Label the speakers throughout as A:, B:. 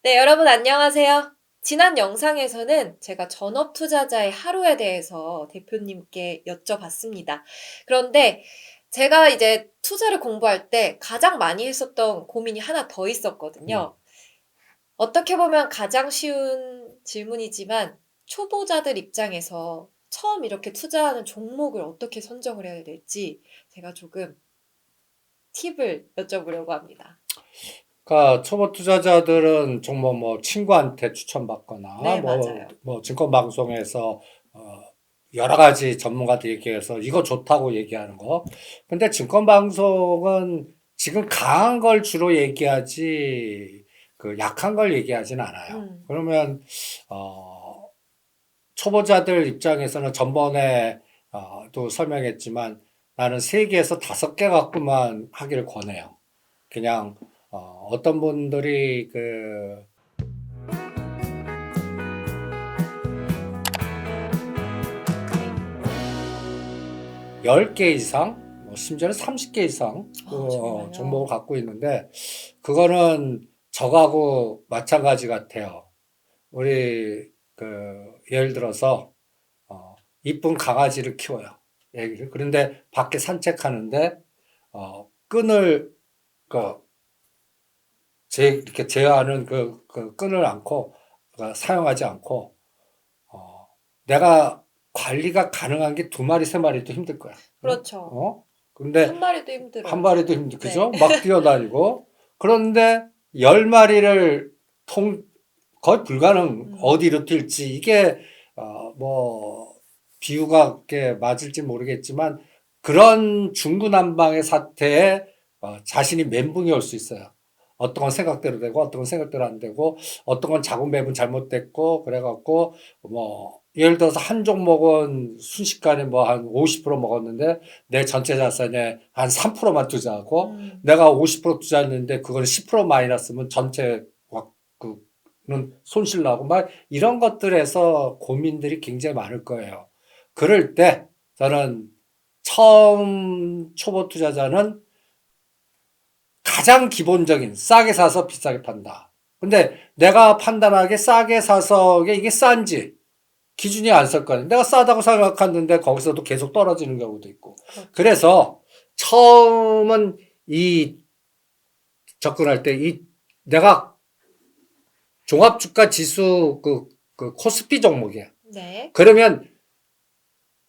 A: 네, 여러분 안녕하세요. 지난 영상에서는 제가 전업 투자자의 하루에 대해서 대표님께 여쭤봤습니다. 그런데 제가 이제 투자를 공부할 때 가장 많이 했었던 고민이 하나 더
B: 음.
A: 있었거든요. 어떻게 보면 가장 쉬운 질문이지만 초보자들 입장에서 처음 이렇게 투자하는 종목을 어떻게 선정을 해야 될지 제가 조금 팁을 여쭤보려고 합니다.
B: 그러니까 초보 투자자들은 정말 뭐 친구한테 추천받거나
A: 네, 맞아요.
B: 뭐 증권 방송에서 여러 가지 전문가들 얘기해서 이거 좋다고 얘기하는 거. 근데 증권 방송은 지금 강한 걸 주로 얘기하지 그 약한 걸 얘기하진 않아요.
A: 음,
B: 그러면 초보자들 입장에서는 전번에 또 설명했지만 나는 세 개에서 다섯 개 갖고만 하기를 권해요. 그냥 어떤 분들이 그 10개 이상, 뭐 심지어는 30개 이상 종목을
A: 정말요?
B: 갖고 있는데 그거는 저하고 마찬가지 같아요. 우리 예를 들어서 이쁜 강아지를 키워요. 그런데 밖에 산책하는데 끈을 그 이렇게 제어하는 그 끈을 않고 사용하지 않고 어, 내가 관리가 가능한 게 두 마리, 세 마리도 힘들 거야. 어?
A: 그렇죠.
B: 어?
A: 한
B: 근데
A: 마리도
B: 한
A: 힘들어요.
B: 마리도 힘들,
A: 네.
B: 그죠? 막 뛰어다니고. 그런데 열 마리를 거의 불가능,
A: 음.
B: 어디로 뛸지. 이게, 뭐, 비유가 게 맞을지 모르겠지만, 그런 중구난방의 사태에 자신이 멘붕이 올 수 있어요. 어떤 건 생각대로 되고, 어떤 건 생각대로 안 되고, 어떤 건 자금 매분 잘못됐고, 그래갖고, 뭐, 예를 들어서 한 종목은 순식간에 뭐 한 50% 먹었는데, 내 전체 자산에 한 3%만 투자하고,
A: 음.
B: 내가 50% 투자했는데, 그건 10% 마이너스면 전체 는 손실 나고 막 이런 것들에서 고민들이 굉장히 많을 거예요. 그럴 때 저는 처음 초보 투자자는 가장 기본적인 싸게 사서 비싸게 판다. 근데 내가 판단하기에 싸게 사서 이게 싼지 기준이 안 설 거야. 내가 싸다고 생각했는데 거기서도 계속 떨어지는 경우도 있고.
A: 그렇죠.
B: 그래서 처음은 이 접근할 때 이 내가 종합주가 지수 그 코스피 종목이야.
A: 네.
B: 그러면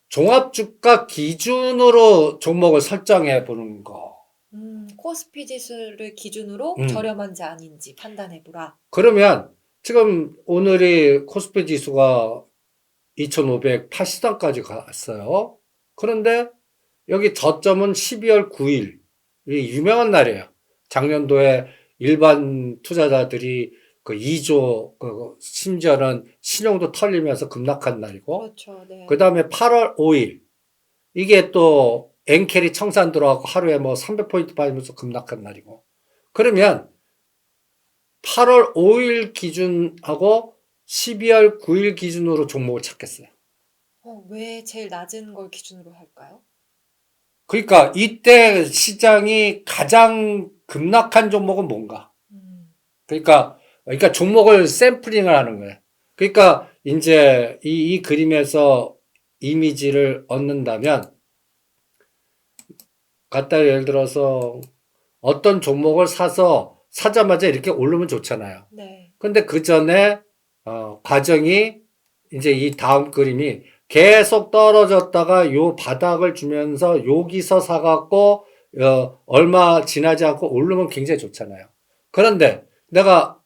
B: 종합주가 기준으로 종목을 설정해 보는 거.
A: 코스피 지수를 기준으로
B: 음.
A: 저렴한지 아닌지 판단해 보라.
B: 그러면 지금 오늘이 코스피 지수가 2580단까지 갔어요. 그런데 여기 저점은 12월 9일. 이 유명한 날이에요. 작년도에 일반 투자자들이 그 2조, 심지어는 신용도 털리면서 급락한 날이고,
A: 그렇죠.
B: 그
A: 네.
B: 다음에 8월 5일. 이게 또 엔캐리 청산 들어가고 하루에 뭐 300포인트 빠지면서 급락한 날이고. 그러면 8월 5일 기준하고 12월 9일 기준으로 종목을 찾겠어요.
A: 왜 제일 낮은 걸 기준으로 할까요?
B: 그러니까 이때 시장이 가장 급락한 종목은 뭔가?
A: 음.
B: 그러니까 종목을 샘플링을 하는 거예요. 그러니까 이제 이 그림에서 이미지를 얻는다면 갖다 예를 들어서 어떤 종목을 사서 사자마자 이렇게 오르면 좋잖아요.
A: 네.
B: 근데 그 전에 과정이 이제 이 다음 그림이 계속 떨어졌다가 요 바닥을 주면서 여기서 사갖고 얼마 지나지 않고 오르면 굉장히 좋잖아요. 그런데 내가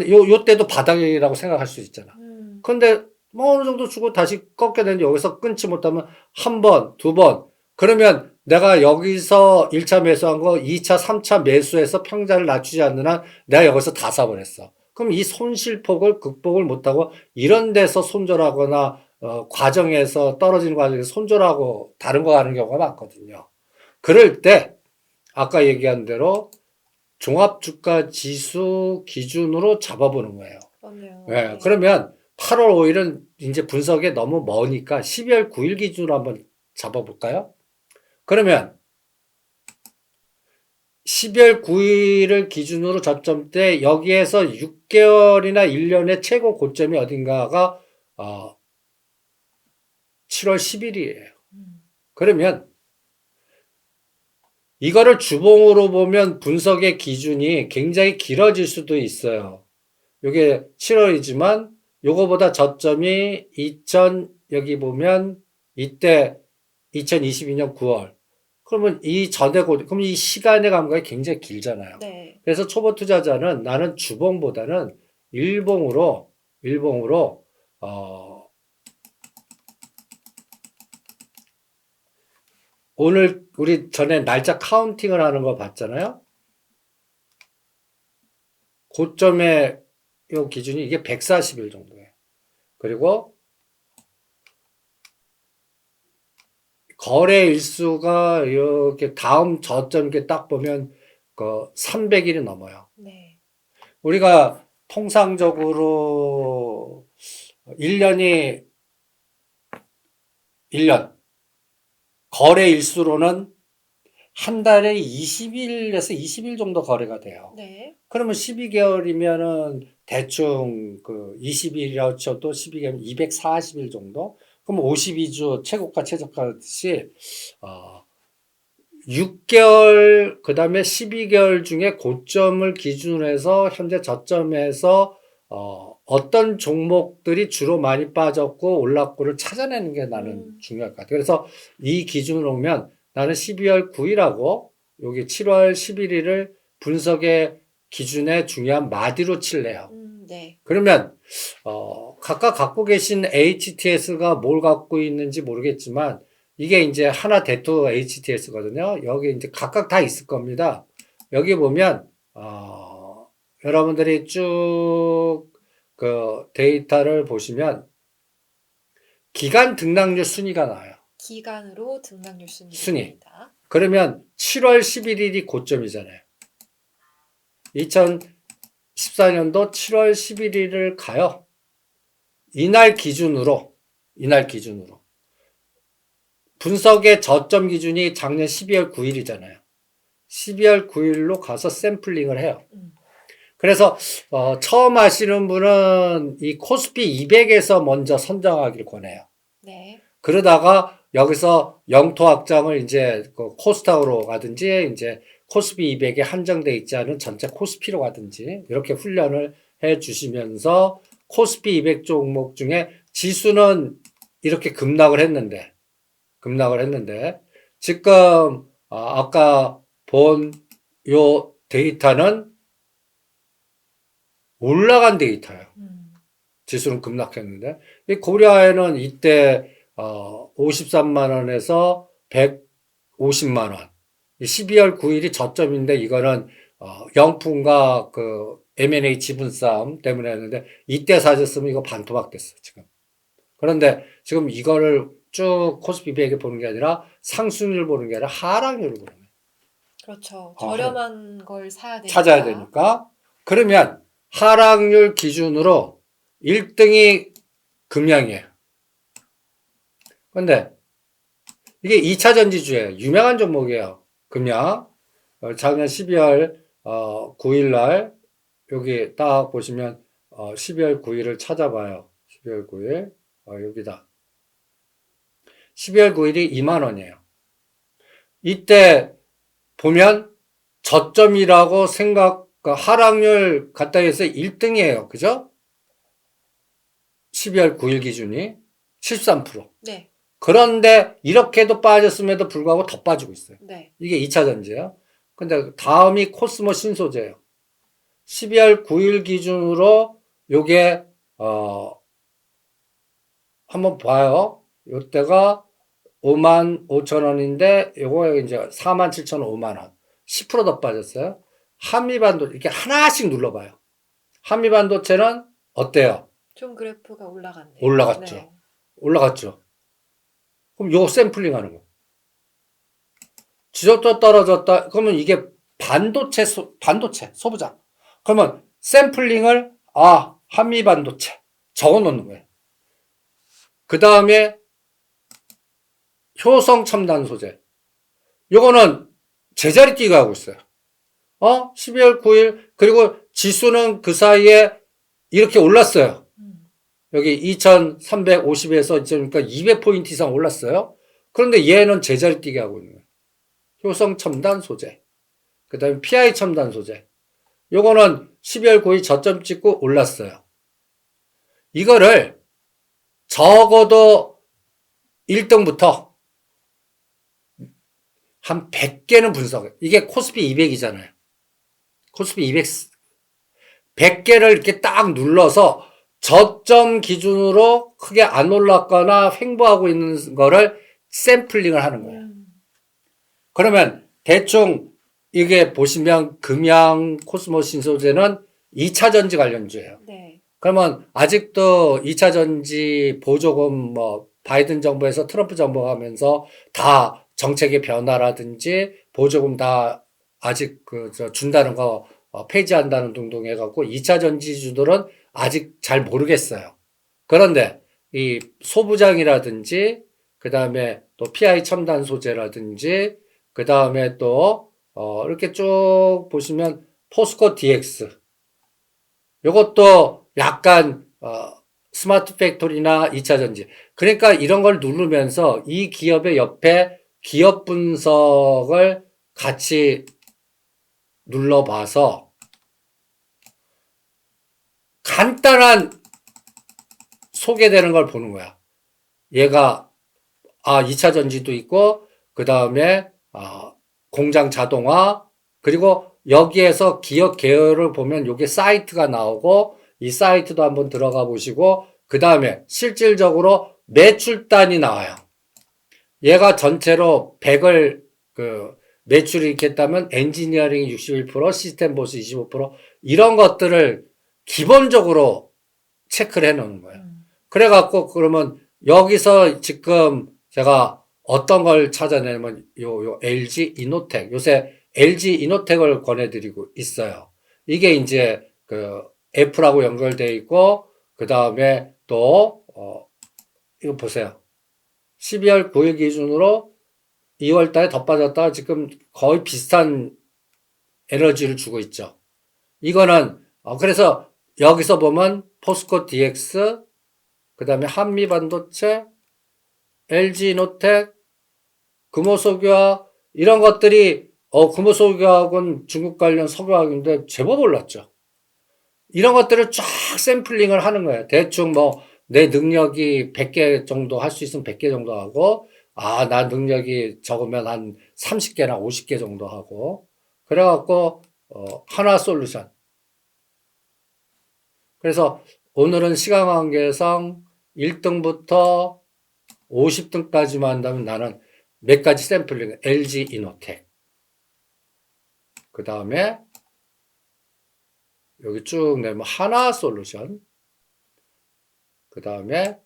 B: 요 때도 바닥이라고 생각할 수 있잖아.
A: 음.
B: 근데 뭐 어느 정도 주고 다시 꺾게 되는데 여기서 끊지 못하면 한 번, 두 번. 그러면 내가 여기서 1차 매수한 거 2차, 3차 매수해서 평자를 낮추지 않는 한 내가 여기서 다 사버렸어. 그럼 이 손실폭을 극복을 못하고 이런 데서 손절하거나 과정에서 떨어지는 과정에서 손절하고 다른 거 하는 경우가 많거든요. 그럴 때 아까 얘기한 대로 종합주가 지수 기준으로 잡아보는 거예요.
A: 그러네요.
B: 예,
A: 네.
B: 그러면 8월 5일은 이제 분석에 너무 머니까 12월 9일 기준으로 한번 잡아볼까요? 그러면 12월 9일을 기준으로 저점대 여기에서 6개월이나 1년의 최고 고점이 어딘가가 7월 10일이에요. 그러면 이거를 주봉으로 보면 분석의 기준이 굉장히 길어질 수도 있어요. 이게 7월이지만 요거보다 저점이 여기 보면 이때 2022년 9월. 그러면 이 전에 그럼 이 시간의 감각이 굉장히 길잖아요.
A: 네.
B: 그래서 초보 투자자는 나는 주봉보다는 일봉으로 오늘 우리 전에 날짜 카운팅을 하는 거 봤잖아요. 고점의 요 기준이 이게 140일 정도예요. 그리고 거래 일수가 이렇게 다음 저점 이렇게 딱 보면 그 300일이 넘어요.
A: 네.
B: 우리가 통상적으로 1년 거래 일수로는 한 달에 20일에서 20일 정도 거래가 돼요.
A: 네.
B: 그러면 12개월이면은 대충 그 20일이라고 쳐도 12개월 240일 정도? 그럼 52주 최고가 최저가듯이 6개월 그다음에 12개월 중에 고점을 기준으로 해서 현재 저점에서 어떤 종목들이 주로 많이 빠졌고 올랐고를 찾아내는 게 나는 중요할 것 같아요. 그래서 이 기준으로 보면 나는 12월 9일하고 여기 7월 11일을 분석의 기준의 중요한 마디로 칠래요.
A: 네.
B: 그러면 각각 갖고 계신 HTS가 뭘 갖고 있는지 모르겠지만 이게 이제 하나 대투 HTS거든요. 여기 이제 각각 다 있을 겁니다. 여기 보면 여러분들이 쭉 그 데이터를 보시면 기간 등락률 순위가 나와요.
A: 기간으로 등락률
B: 순위.
A: 순위입니다.
B: 그러면 7월 11일이 고점이잖아요. 2014년도 7월 11일을 가요. 이날 기준으로 분석의 저점 기준이 작년 12월 9일이잖아요. 12월 9일로 가서 샘플링을 해요. 그래서 처음 하시는 분은 이 코스피 200에서 먼저 선정하기를 권해요.
A: 네.
B: 그러다가 여기서 영토 확장을 이제 그 코스닥으로 가든지 이제 코스피 200에 한정돼 있지 않은 전체 코스피로 가든지 이렇게 훈련을 해 주시면서 코스피 200 종목 중에 지수는 이렇게 급락을 했는데 지금 아까 본 요 데이터는 올라간 데이터예요. 지수는 급락했는데 이 고려아연은 이때 53만 원에서 150만 원. 12월 9일이 저점인데 이거는 영풍과 그 M&A 지분 싸움 때문에 했는데 이때 사셨으면 이거 반토막 됐어 지금. 그런데 지금 이거를 쭉 코스피 100에 보는 게 아니라 상승률 보는 게 아니라 하락률을 보는 거예요.
A: 그렇죠. 저렴한 걸 사야 되니까.
B: 찾아야 되니까. 그러면 하락률 기준으로 1등이 금양이에요. 근데 이게 2차 전지주예요. 유명한 종목이에요. 금양. 작년 12월 9일 날 여기 딱 보시면 12월 9일을 찾아봐요. 12월 9일 여기다. 12월 9일이 2만 원이에요. 이때 보면 저점이라고 하락률 갖다 해서 1등이에요. 그죠? 12월 9일 기준이 13%.
A: 네.
B: 그런데 이렇게도 빠졌음에도 불구하고 더 빠지고 있어요.
A: 네.
B: 이게 2차 전지예요. 근데 다음이 코스모 신소재예요. 12월 9일 기준으로 요게 한번 봐요. 요때가 5만 5천 원인데 요거 이제 4만 7천 원, 5만 원. 10%더 빠졌어요. 한미반도체 이렇게 하나씩 눌러봐요. 한미반도체는 어때요?
A: 좀 그래프가 올라갔네요.
B: 올라갔죠.
A: 네.
B: 올라갔죠. 그럼 요거 샘플링 하는 거. 지졌다 떨어졌다. 그러면 이게 반도체 소부장. 그러면 샘플링을 한미반도체 적어 놓는 거예요. 그 다음에 효성 첨단 소재. 요거는 제자리 뛰고 하고 있어요. 12월 9일, 그리고 지수는 그 사이에 이렇게 올랐어요. 여기 2350에서 그러니까 200포인트 이상 올랐어요. 그런데 얘는 제자리 뛰게 하고 있는 거예요. 효성 첨단 소재. 그 다음에 PI 첨단 소재. 요거는 12월 9일 저점 찍고 올랐어요. 이거를 적어도 1등부터 한 100개는 분석해. 이게 코스피 200이잖아요. 코스피 200, 100개를 이렇게 딱 눌러서 저점 기준으로 크게 안 올랐거나 횡보하고 있는 거를 샘플링을 하는 거예요. 그러면 대충 이게 보시면 금양, 코스모 신소재는 2차 전지 관련주예요.
A: 네.
B: 그러면 아직도 2차 전지 보조금 뭐 바이든 정부에서 트럼프 정부가 하면서 다 정책의 변화라든지 보조금 다 아직 준다는 거 폐지한다는 등등 해갖고 2차 전지주들은 아직 잘 모르겠어요. 그런데 이 소부장이라든지 그 다음에 또 PI 첨단 소재라든지 그 다음에 또 이렇게 쭉 보시면 포스코 DX 요것도 약간 스마트 팩토리나 2차 전지 그러니까 이런 걸 누르면서 이 기업의 옆에 기업 분석을 같이 눌러봐서 간단한 소개되는 걸 보는 거야. 얘가 2차 전지도 있고 그 다음에 공장 자동화 그리고 여기에서 기업 계열을 보면 요게 사이트가 나오고 이 사이트도 한번 들어가 보시고 그 다음에 실질적으로 매출단이 나와요. 얘가 전체로 100을 매출이 이렇게 했다면 엔지니어링 61%, 시스템 보수 25% 이런 것들을 기본적으로 체크를 해 놓는 거예요. 그래갖고 그러면 여기서 지금 제가 어떤 걸 찾아내면 요 LG 이노텍 요새 LG 이노텍을 권해드리고 있어요. 이게 이제 애플하고 연결돼 있고 그 다음에 또 이거 보세요. 12월 9일 기준으로 2월 달에 더 빠졌다가 지금 거의 비슷한 에너지를 주고 있죠. 이거는 그래서 여기서 보면 포스코 DX 그 다음에 한미반도체 LG이노텍 금호석유화학 이런 것들이 금호석유화학은 중국 관련 석유화학인데 제법 올랐죠. 이런 것들을 쫙 샘플링을 하는 거예요. 대충 뭐 내 능력이 100개 정도 할 수 있으면 100개 정도 하고 나 능력이 적으면 한 30개나 50개 정도 하고 그래갖고 하나 솔루션 그래서 오늘은 시간 관계상 1등부터 50등까지만 한다면 나는 몇 가지 샘플링, LG 이노텍. 그 다음에 여기 쭉 내면 하나 솔루션. 그 다음에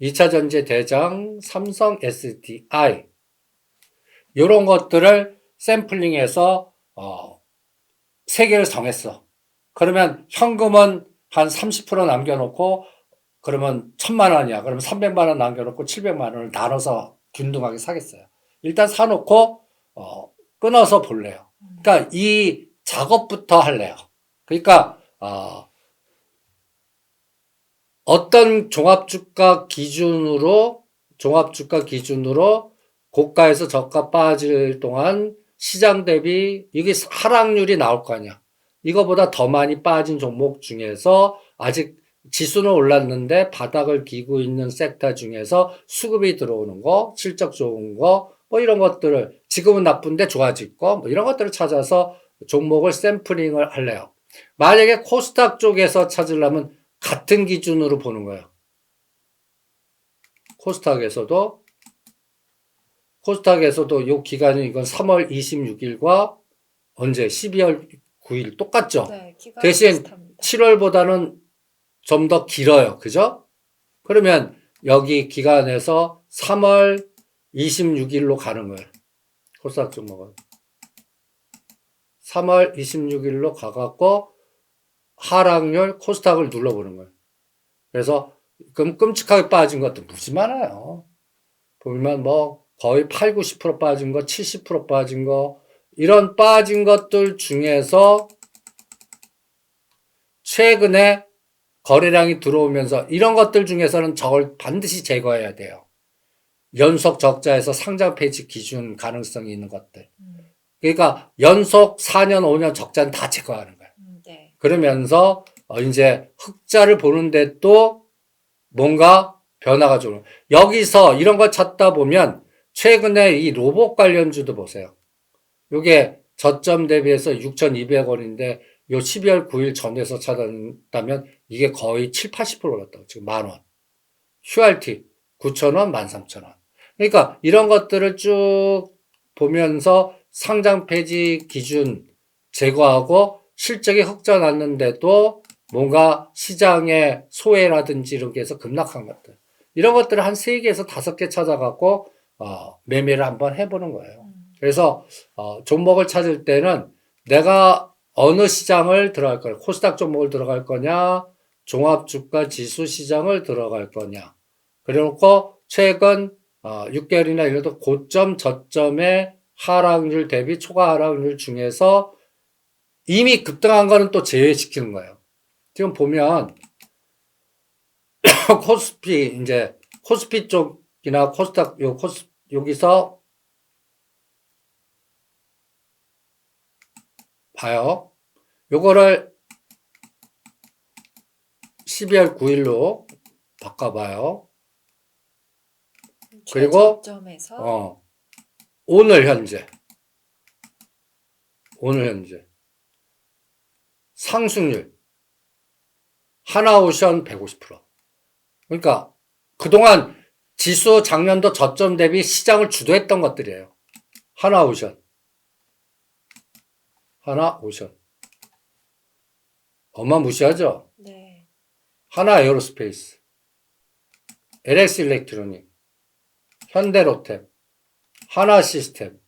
B: 2차 전지 대장 삼성 SDI. 이런 것들을 샘플링해서 3개를 정했어. 그러면 현금은 한 30% 남겨놓고 그러면 1000만 원이야. 그러면 300만 원 남겨놓고 700만 원을 나눠서 균등하게 사겠어요. 일단 사놓고 끊어서 볼래요. 그러니까 이 작업부터 할래요. 그러니까 어떤 종합주가 기준으로 고가에서 저가 빠질 동안 시장 대비 이게 하락률이 나올 거 아니야. 이거보다 더 많이 빠진 종목 중에서 아직 지수는 올랐는데 바닥을 기고 있는 섹터 중에서 수급이 들어오는 거, 실적 좋은 거, 뭐 이런 것들을 지금은 나쁜데 좋아질 거, 뭐 이런 것들을 찾아서 종목을 샘플링을 할래요. 만약에 코스닥 쪽에서 찾으려면 같은 기준으로 보는 거예요. 코스닥에서도 요 기간은 이건 3월 26일과 언제 12월 9일 똑같죠?
A: 네,
B: 대신
A: 비슷합니다.
B: 7월보다는 좀 더 길어요. 그죠? 그러면 여기 기간에서 3월 26일로 가는 거예요. 코스닥 종목은. 3월 26일로 가갖고 하락률 코스닥을 눌러보는 거예요. 그래서 끔찍하게 빠진 것도 무지 많아요. 보면 뭐 거의 8, 90% 빠진 거, 70% 빠진 거 이런 빠진 것들 중에서 최근에 거래량이 들어오면서 이런 것들 중에서는 저걸 반드시 제거해야 돼요. 연속 적자에서 상장 폐지 기준 가능성이 있는 것들. 그러니까 연속 4년, 5년 적자는 다 제거하는 거예요.
A: 네.
B: 그러면서 이제 흑자를 보는데 또 뭔가 변화가 좀 여기서 이런 걸 찾다 보면 최근에 이 로봇 관련주도 보세요. 요게 저점 대비해서 6,200원인데 요 12월 9일 전에서 찾았다면 이게 거의 7, 80% 올랐다고 지금 10,000원. QRT 9,000원, 13,000원. 그러니까 이런 것들을 쭉 보면서 상장 폐지 기준 제거하고 실적이 흑자 났는데도 뭔가 시장의 소외라든지 이런 게 해서 급락한 것들. 이런 것들을 한 3개에서 5개 찾아갖고, 매매를 한번 해보는 거예요. 그래서, 종목을 찾을 때는 내가 어느 시장을 들어갈 거냐, 코스닥 종목을 들어갈 거냐, 종합주가 지수 시장을 들어갈 거냐. 그래놓고 최근 6개월이나 이래도 고점, 저점의 하락률 대비 초과 하락률 중에서 이미 급등한 거는 또 제외시키는 거예요. 지금 보면 코스피 이제 코스피 쪽이나 코스닥 여기서 봐요. 요거를 12월 9일로 바꿔봐요. 그리고
A: 최저점에서
B: 오늘 현재 상승률 하나오션 150%. 그러니까 그동안 지수 작년도 저점 대비 시장을 주도했던 것들이에요. 하나오션 어마무시하죠.
A: 네.
B: 하나에어로스페이스, LS 일렉트로닉, 현대로템, 하나시스템,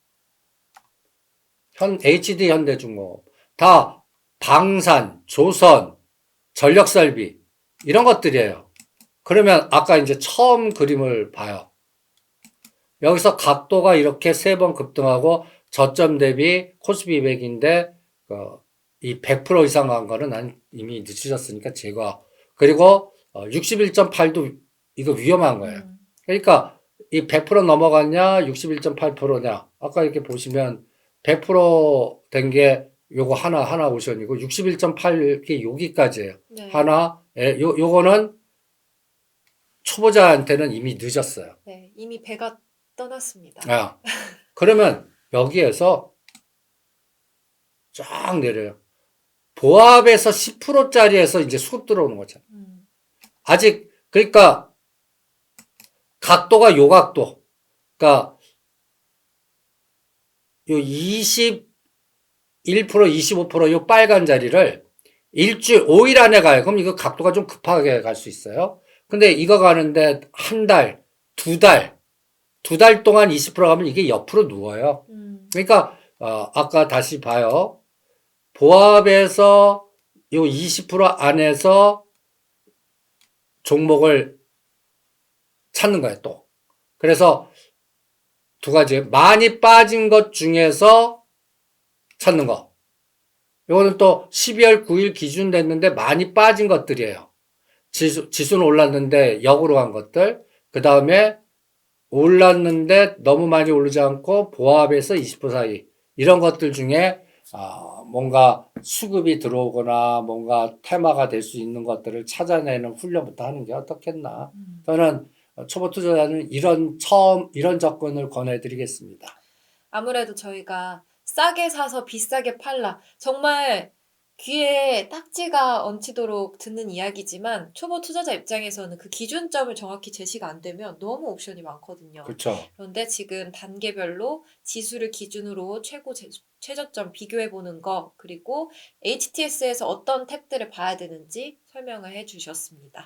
B: HD 현대중공업 다 방산, 조선, 전력설비 이런 것들이에요. 그러면 아까 이제 처음 그림을 봐요. 여기서 각도가 이렇게 3번 급등하고 저점 대비 코스피 200인데 이 100% 이상 간 거는 난 이미 늦으셨으니까 제거. 그리고 61.8도 이거 위험한 거예요. 그러니까 이 100% 넘어갔냐 61.8%냐 아까 이렇게 보시면 100%된 게 요거 하나 오션이고 61.8이 여기까지예요.
A: 네.
B: 요거는 초보자한테는 이미 늦었어요.
A: 네, 이미 배가 떠났습니다.
B: 그러면 여기에서 쫙 내려요. 보합에서 10%짜리에서 이제 수급 들어오는 거잖아요. 아직 그러니까 각도가 요 각도. 그러니까 요 21%, 25%요 빨간 자리를 일주일 5일 안에 가요. 그럼 이거 각도가 좀 급하게 갈 수 있어요. 근데 이거 가는데 한 달, 두 달 동안 20% 가면 이게 옆으로 누워요. 그러니까 아까 다시 봐요. 보합에서 요 20% 안에서 종목을 찾는 거예요, 또. 그래서 두 가지. 많이 빠진 것 중에서 찾는 거. 요거는 또 12월 9일 기준 됐는데 많이 빠진 것들이에요. 지수는 올랐는데 역으로 간 것들. 그 다음에 올랐는데 너무 많이 오르지 않고 보합에서 20% 사이. 이런 것들 중에 뭔가 수급이 들어오거나 뭔가 테마가 될 수 있는 것들을 찾아내는 훈련부터 하는 게 어떻겠나. 저는 초보 투자자는 이런 접근을 권해드리겠습니다.
A: 아무래도 저희가 싸게 사서 비싸게 팔라. 정말 귀에 딱지가 얹히도록 듣는 이야기지만 초보 투자자 입장에서는 그 기준점을 정확히 제시가 안 되면 너무 옵션이 많거든요.
B: 그렇죠.
A: 그런데 지금 단계별로 지수를 기준으로 최저점 비교해 보는 거, 그리고 HTS에서 어떤 탭들을 봐야 되는지 설명을 해 주셨습니다.